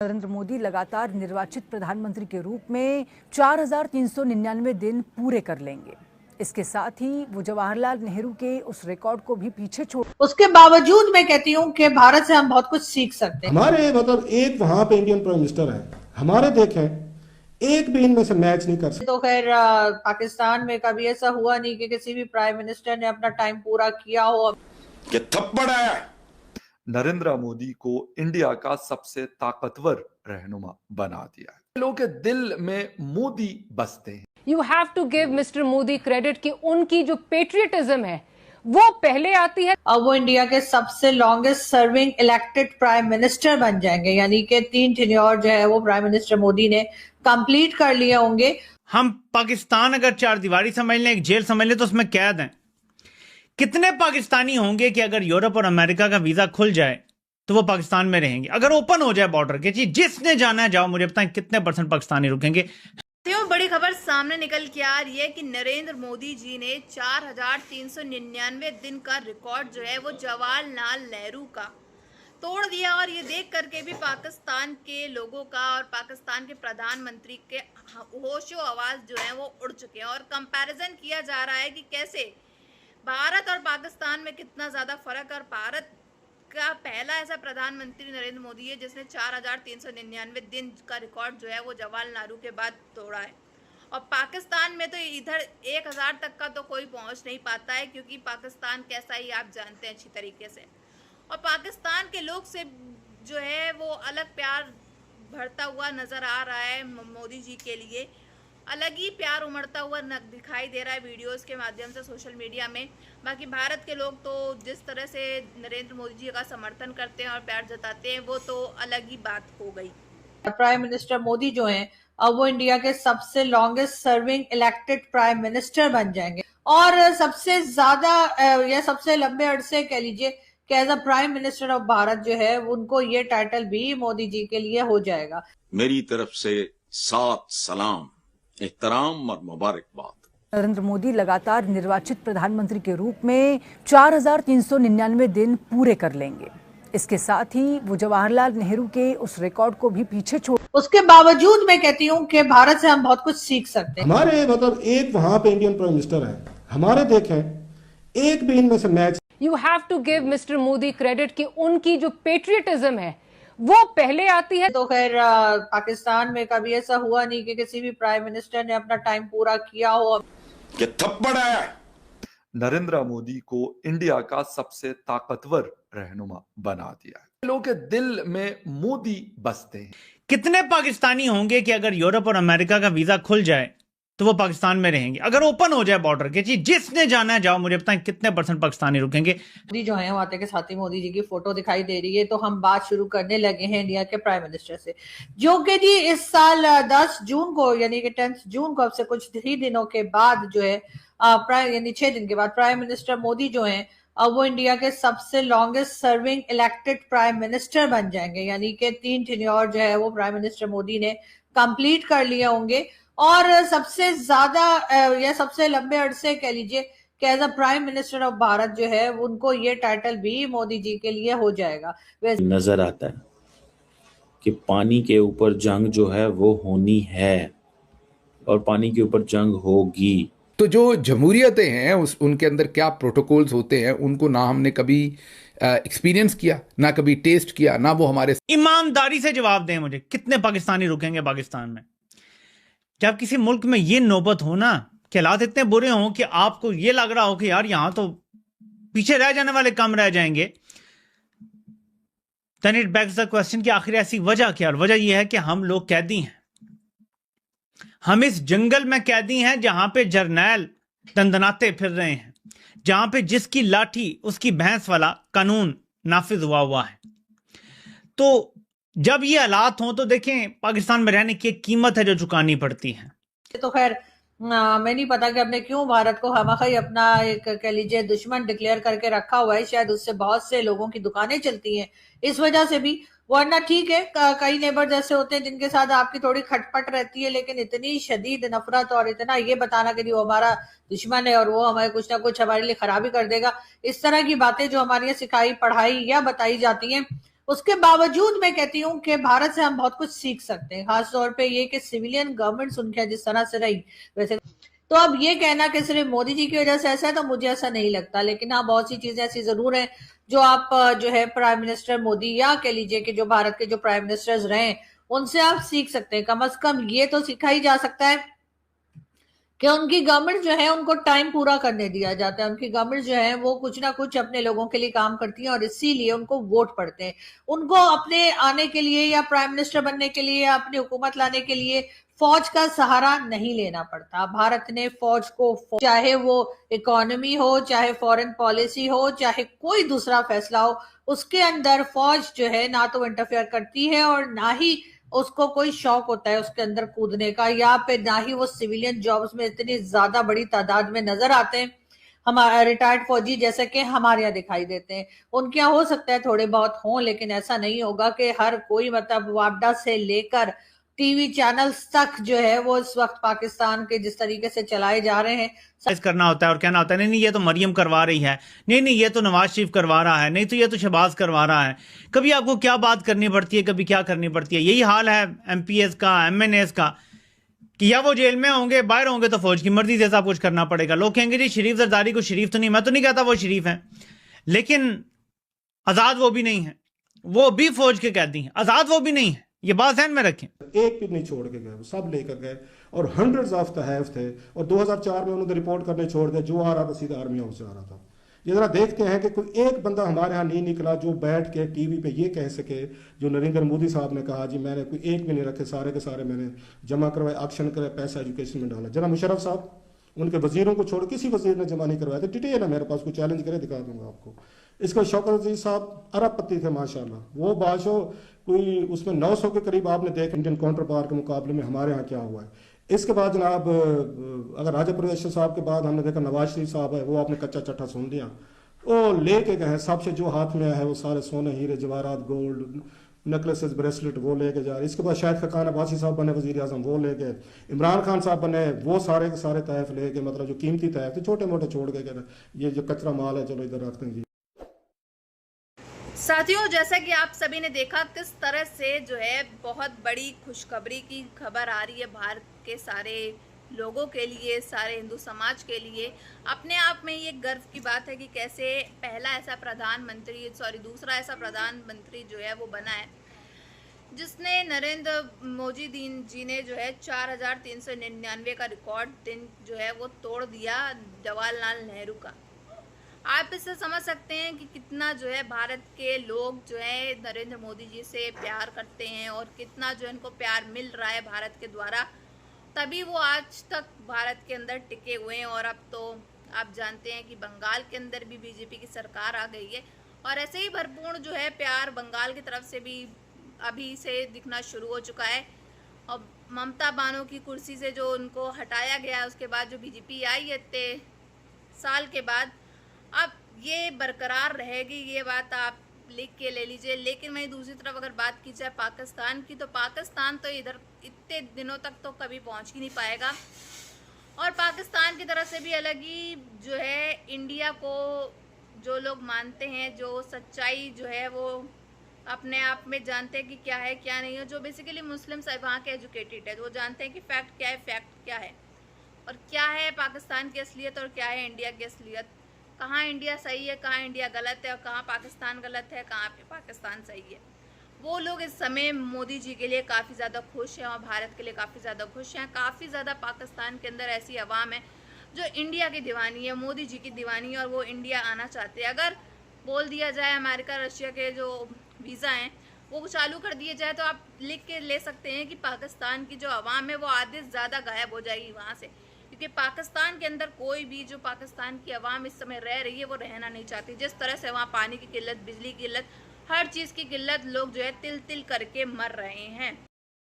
नरेंद्र मोदी लगातार निर्वाचित प्रधानमंत्री के रूप में 4,399 दिन पूरे कर लेंगे। इसके साथ ही वो जवाहरलाल नेहरू के उस रिकॉर्ड को भी पीछे छोड़, उसके बावजूद मैं कहती हूँ कि भारत से हम बहुत कुछ सीख सकते हैं। हमारे एक वहां पे इंडियन प्राइम मिनिस्टर है, हमारे देखें एक भी इनमें से मैच नहीं कर सकते। तो खैर पाकिस्तान में कभी ऐसा हुआ नहीं कि किसी भी प्राइम मिनिस्टर ने अपना टाइम पूरा किया हो। ये थप्पड़ है। नरेंद्र मोदी को इंडिया का सबसे ताकतवर रहनुमा बना दिया है। लोगों के दिल में मोदी बसते हैं। You have to give Mr. Modi credit कि उनकी जो पेट्रियटिज्म है वो पहले आती है। अब वो इंडिया के सबसे longest serving elected prime minister बन जाएंगे, यानी कि 3 टेन्योर जो है वो प्राइम मिनिस्टर मोदी ने कंप्लीट कर लिए होंगे। हम पाकिस्तान अगर 4 दीवारी समझ लें, एक जेल समझ लें, तो उसमें कैद हैं। कितने पाकिस्तानी होंगे कि अगर यूरोप और अमेरिका का वीजा खुल जाए तो वो पाकिस्तान में रहेंगे? अगर ओपन हो जाए बॉर्डर के, जिसने जाना है जाओ, मुझे बताएं कितने % पाकिस्तानी रुकेंगे? बड़ी खबर सामने निकल के आ रही है कि नरेंद्र मोदी जी ने 4,399 दिन का रिकॉर्ड जो है वो जवाहरलाल नेहरू का तोड़ दिया। और ये देख करके भी पाकिस्तान के लोगों का और पाकिस्तान के प्रधानमंत्री के होशो आवाज जो है वो उड़ चुके हैं। और कंपैरिजन किया जा रहा है कि कैसे भारत और पाकिस्तान में कितना ज़्यादा फर्क, और भारत का पहला ऐसा प्रधानमंत्री नरेंद्र मोदी है जिसने 4,399 दिन का रिकॉर्ड जो है वो जवाहरलाल नेहरू के बाद तोड़ा है। और पाकिस्तान में तो इधर 1,000 तक का तो कोई पहुंच नहीं पाता है, क्योंकि पाकिस्तान कैसा ही आप जानते हैं अच्छी तरीके से। और पाकिस्तान के लोग से जो है वो अलग प्यार भरता हुआ नज़र आ रहा है। मोदी जी के लिए अलग ही प्यार उमड़ता हुआ दिखाई दे रहा है वीडियोस के माध्यम से सोशल मीडिया में। बाकी भारत के लोग तो जिस तरह से नरेंद्र मोदी जी का समर्थन करते हैं और प्यार जताते हैं वो तो अलग ही बात हो गई। प्राइम मिनिस्टर मोदी जो हैं अब वो इंडिया के सबसे longest serving elected prime minister बन जाएंगे, और सबसे ज्यादा या सबसे लंबे अरसे कह लीजिए कि as a prime minister of Bharat जो है उनको ये टाइटल भी मोदी जी के लिए हो जाएगा। मेरी तरफ से 7 सलाम, एहतराम और मुबारकबाद। नरेंद्र मोदी लगातार निर्वाचित प्रधानमंत्री के रूप में 4,399 दिन पूरे कर लेंगे। इसके साथ ही वो जवाहरलाल नेहरू के उस रिकॉर्ड को भी पीछे छोड़, उसके बावजूद मैं कहती हूँ कि भारत से हम बहुत कुछ सीख सकते हैं। हमारे एक वहां पे इंडियन प्राइम मिनिस्टर है, हमारे देखें एक भी इनमें से match. You have to give Mr. Modi credit कि उनकी जो पेट्रियटिज्म है वो पहले आती है। तो खैर पाकिस्तान में कभी ऐसा हुआ नहीं कि किसी भी प्राइम मिनिस्टर ने अपना टाइम पूरा किया हो। ये थप्पड़ है। नरेंद्र मोदी को इंडिया का सबसे ताकतवर रहनुमा बना दिया है। लोगों के दिल में मोदी बसते हैं। कितने पाकिस्तानी होंगे कि अगर यूरोप और अमेरिका का वीजा खुल जाए तो वो पाकिस्तान में रहेंगे? अगर ओपन हो जाए बॉर्डर के, जिसने जाना है जाओ, मुझे बताएं कितने % पाकिस्तानी रुकेंगे? मोदी जो है आते के साथ ही मोदी जी की फोटो दिखाई दे रही है, तो हम बात शुरू करने लगे हैं इंडिया के प्राइम मिनिस्टर से, जो कि जी इस साल 10 जून को यानी कि 10 जून को अब से कुछ ही दिनों के बाद जो है यानी 6 दिन के बाद प्राइम मिनिस्टर मोदी जो है अब वो इंडिया के सबसे longest serving elected prime minister बन जाएंगे, यानी कि 3 टेन्योर जो है वो प्राइम मिनिस्टर मोदी ने कंप्लीट कर लिए होंगे। और सबसे ज्यादा या सबसे लंबे अरसे कह लीजिए कि as a prime minister of Bharat जो है उनको ये टाइटल भी मोदी जी के लिए हो जाएगा। नजर आता है कि पानी के ऊपर जंग जो है वो होनी है और पानी के ऊपर जंग होगी। तो जो जमहूरियतें हैं उनके अंदर क्या प्रोटोकॉल्स होते हैं उनको ना हमने कभी एक्सपीरियंस किया, ना कभी टेस्ट किया, ना वो हमारे। ईमानदारी से जवाब दें मुझे, कितने पाकिस्तानी रुकेंगे पाकिस्तान में? जब किसी मुल्क में ये नौबत हो ना कि हालात इतने बुरे हों कि आपको ये लग रहा हो कि यार यहां तो पीछे रह जाने वाले कम रह जाएंगे, then it begs the question कि आखिर ऐसी वजह क्या? और वजह यह है कि हम लोग कैदी हैं। हम इस जंगल में कैदी हैं जहां पे जर्नैल दंदनाते फिर रहे हैं, जहां पे जिसकी लाठी उसकी भैंस वाला कानून नाफिज हुआ है। तो जब ये हालात हों तो देखें पाकिस्तान में रहने की एक कीमत है जो चुकानी पड़ती है। तो खैर मैं नहीं पता कि आपने क्यों भारत को खामखा ही अपना एक कह लीजिए दुश्मन डिक्लेयर करके रखा हुआ है। शायद उससे बहुत से लोगों की दुकानें चलती हैं इस वजह से भी, वरना ठीक है कई नेबर जैसे होते हैं जिनके साथ आपकी थोड़ी खटपट रहती है, लेकिन इतनी शदीद नफरत और इतना ये बताना कि वो हमारा दुश्मन है और वो हमें कुछ ना कुछ हमारे लिए खराबी कर देगा, इस तरह की बातें जो हमारे यहाँ सिखाई पढ़ाई या बताई जाती हैं उसके बावजूद मैं कहती हूँ कि भारत से हम बहुत कुछ सीख सकते हैं, खासतौर पे ये कि सिविलियन गवर्नमेंट उनके जिस तरह से रही वैसे। तो अब ये कहना कि सिर्फ मोदी जी की वजह से ऐसा है, तो मुझे ऐसा नहीं लगता। लेकिन हाँ, बहुत सी चीजें ऐसी जरूर हैं जो आप जो है प्राइम मिनिस्टर मोदी या कह लीजिए कि जो भारत के जो प्राइम मिनिस्टर्स रहे उनसे आप सीख सकते हैं। कम से कम ये तो सीखा ही जा सकता है कि उनकी गवर्नमेंट जो है उनको टाइम पूरा करने दिया जाता है। उनकी गवर्नमेंट जो है वो कुछ ना कुछ अपने लोगों के लिए काम करती है और इसीलिए उनको वोट पड़ते हैं। उनको अपने आने के लिए या प्राइम मिनिस्टर बनने के लिए या अपनी हुकूमत लाने के लिए फौज का सहारा नहीं लेना पड़ता। भारत ने फौज को, चाहे वो इकोनॉमी हो, चाहे फॉरेन पॉलिसी हो, चाहे कोई दूसरा फैसला हो, उसके अंदर फौज जो है ना तो इंटरफेयर करती है और ना ही उसको कोई शौक होता है उसके अंदर कूदने का, या फिर ना ही वो सिविलियन जॉब्स में इतनी ज्यादा बड़ी तादाद में नजर आते हैं हमारे रिटायर्ड फौजी जैसे कि हमारे यहाँ दिखाई देते हैं। उनके यहाँ हो सकता है थोड़े बहुत हों, लेकिन ऐसा नहीं होगा कि हर कोई, मतलब वापडा से लेकर टीवी चैनल्स तक जो है वो इस वक्त पाकिस्तान के जिस तरीके से चलाए जा रहे हैं करना होता है और कहना होता है नहीं ये तो मरियम करवा रही है, नहीं ये तो नवाज शरीफ करवा रहा है, नहीं तो ये तो शहबाज करवा रहा है। कभी आपको क्या बात करनी पड़ती है, कभी क्या करनी पड़ती है। यही हाल है MPs का, MNAs का, कि या वो जेल में होंगे, बाहर होंगे तो फौज की मर्जी से सब कुछ करना पड़ेगा। लोग कहेंगे जी शरीफ जरदारी को शरीफ तो नहीं, मैं तो नहीं कहता वो शरीफ है, लेकिन आजाद वो भी नहीं है, वो भी फौज के कैदी हैं, आजाद वो भी नहीं है। ये बात ध्यान में रखें। एक भी नहीं छोड़ के गए, वो सब लेकर गए और हंड्रेड्स ऑफ तहफ थे। और 2004 में उन्होंने रिपोर्ट करने छोड़ दिया, जो आ रहा था सीधा आर्मी हाउस से आ रहा था। ये जरा देखते हैं कि कोई एक बंदा हमारे यहाँ नहीं निकला जो बैठ के टीवी पे ये कह सके जो नरेंद्र मोदी साहब ने कहा जी मैंने कोई एक भी नहीं रखे, सारे के सारे मैंने जमा करवाए, एक्शन करे, पैसा एजुकेशन में डाला। जरा मुशर्रफ साहब, उनके वजीरों को छोड़ किसी वजीर ने जमा नहीं करवाया। तो डिटेल है मेरे पास, कोई चैलेंज करे दिखा दूंगा आपको। इसका शौकत अजीज साहब अरबपति थे माशाल्लाह, वो बादशाह कोई उसमें 900 के करीब आपने देखा। इंडियन काउंटर पावर के मुकाबले में हमारे यहाँ क्या हुआ है। इसके बाद जनाब अगर राजा प्रवेश साहब के बाद हमने देखा नवाज शरीफ साहब है, वो आपने कच्चा चट्टा सुन लिया, वो लेके गए सबसे जो हाथ में है वो सारे सोने, हीरे, जवाहरात, गोल्ड, नेकलेसेस, ब्रेसलेट वो लेके जा रहे। इसके बाद शाहिद खकान अब्बासी साहब बने वजीर आजम, वो लेके, इमरान खान साहब बने, वो सारे के सारे तहफ लेके, मतलब जो कीमती तहफ थे छोटे मोटे छोड़ के ये जो कचरा माल है चलो इधर रखते हैं जी। साथियों, जैसा कि आप सभी ने देखा किस तरह से जो है बहुत बड़ी खुशखबरी की खबर आ रही है भारत के सारे लोगों के लिए, सारे हिंदू समाज के लिए। अपने आप में ये गर्व की बात है कि कैसे दूसरा ऐसा प्रधानमंत्री जो है वो बना है जिसने नरेंद्र मोदी जी ने जो है 4399 का रिकॉर्ड दिन जो है वो तोड़ दिया जवाहरलाल नेहरू का। आप इससे समझ सकते हैं कि कितना जो है भारत के लोग जो है नरेंद्र मोदी जी से प्यार करते हैं और कितना जो इनको प्यार मिल रहा है भारत के द्वारा, तभी वो आज तक भारत के अंदर टिके हुए हैं। और अब तो आप जानते हैं कि बंगाल के अंदर भी बीजेपी की सरकार आ गई है और ऐसे ही भरपूर जो है प्यार बंगाल की तरफ से भी अभी से दिखना शुरू हो चुका है। और ममता बानो की कुर्सी से जो उनको हटाया गया उसके बाद जो बीजेपी आई है इतने साल के बाद, अब ये बरकरार रहेगी, ये बात आप लिख के ले लीजिए। लेकिन वहीं दूसरी तरफ अगर बात की जाए पाकिस्तान की, तो पाकिस्तान तो इधर इतने दिनों तक तो कभी पहुंच ही नहीं पाएगा। और पाकिस्तान की तरफ से भी अलग ही जो है इंडिया को जो लोग मानते हैं, जो सच्चाई जो है वो अपने आप में जानते हैं कि क्या है क्या नहीं है, जो बेसिकली मुस्लिम्स वहाँ के एजुकेटेड है, वो जानते हैं कि फैक्ट क्या है, फैक्ट क्या है और क्या है पाकिस्तान की असलियत और क्या है इंडिया की असलियत, कहाँ इंडिया सही है, कहाँ इंडिया गलत है और कहाँ पाकिस्तान गलत है, कहाँ पे पाकिस्तान सही है। वो लोग इस समय मोदी जी के लिए काफ़ी ज़्यादा खुश हैं और भारत के लिए काफ़ी ज़्यादा खुश हैं। काफ़ी ज़्यादा पाकिस्तान के अंदर ऐसी आवाम है जो इंडिया की दीवानी है, मोदी जी की दीवानी है और वो इंडिया आना चाहते हैं। अगर बोल दिया जाए अमेरिका रशिया के जो वीज़ा हैं वो चालू कर दिए जाए तो आप लिख के ले सकते हैं कि पाकिस्तान की जो आवाम है वो आधे से ज़्यादा गायब हो जाएगी वहाँ से, क्योंकि पाकिस्तान के अंदर कोई भी जो पाकिस्तान की आवाम इस समय रह रही है वो रहना नहीं चाहती। जिस तरह से वहाँ पानी की किल्लत, बिजली की किल्लत, हर चीज़ की किल्लत, लोग जो है तिल तिल करके मर रहे हैं।